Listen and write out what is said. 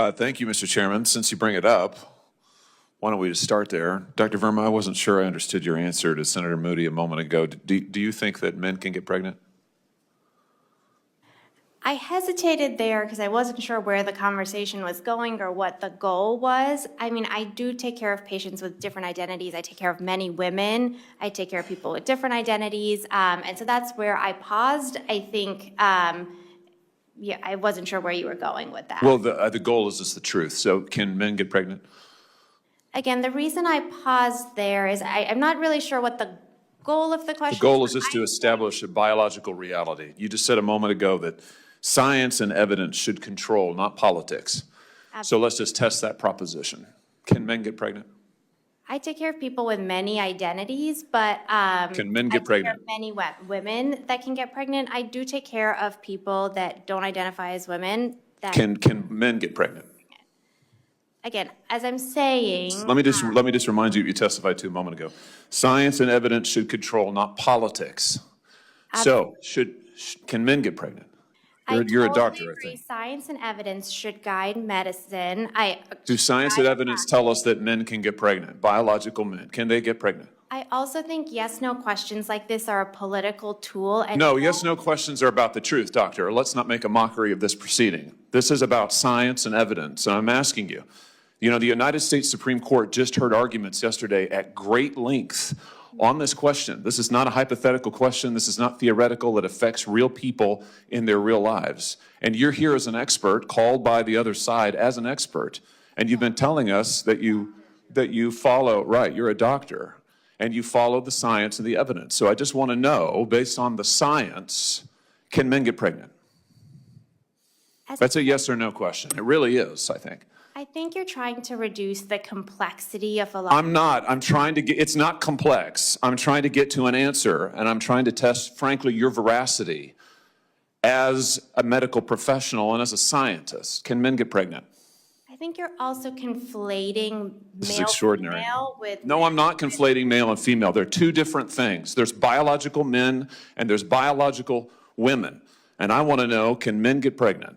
Thank you, Mr. Chairman. Since you bring it up, why don't we just start there? Dr. Verma, I wasn't sure I understood your answer to Senator Moody a moment ago. Do you think that men can get pregnant? I hesitated there because I wasn't sure where the conversation was going or what the goal was. I mean, I do take care of patients with different identities. I take care of many women. I take care of people with different identities. And so that's where I paused. I think, yeah, I wasn't sure where you were going with that. Well, the goal is just the truth. So can men get pregnant? Again, the reason I paused there is I'm not really sure what the goal of the question is. The goal is just to establish a biological reality. You just said a moment ago that science and evidence should control, not politics. Absolutely. So let's just test that proposition. Can men get pregnant? I take care of people with many identities, but Can men get I take care pregnant? of many women that can get pregnant. I do take care of people that don't identify as women. That Can men get pregnant? again, as I'm saying, Let me just remind you what you testified to a moment ago. Science and evidence should control, not politics. So can men get pregnant? You're a doctor, I agree. think. Science and evidence should guide medicine. Do science and evidence tell us that men can get pregnant? Biological men, can they get pregnant? I also think yes/no questions like this are a political tool. And No, yes/no questions are about the truth, doctor. Let's not make a mockery of this proceeding. This is about science and evidence, and I'm asking you. You know, the United States Supreme Court just heard arguments yesterday at great length on this question. This is not a hypothetical question. This is not theoretical. It affects real people in their real lives. And you're here as an expert, called by the other side as an expert. And you've been telling us that you follow, right, you're a doctor, and you follow the science and the evidence. So I just want to know, based on the science, can men get pregnant? That's a yes or no question. It really is, I think. I think you're trying to reduce the complexity of a lot. I'm not. I'm trying to get, it's not complex. I'm trying to get to an answer, and I'm trying to test, frankly, your veracity as a medical professional and as a scientist. Can men get pregnant? I think you're also conflating This is male extraordinary. female with No, I'm not conflating male and female. They're two different things. There's biological men and there's biological women. And I want to know, can men get pregnant?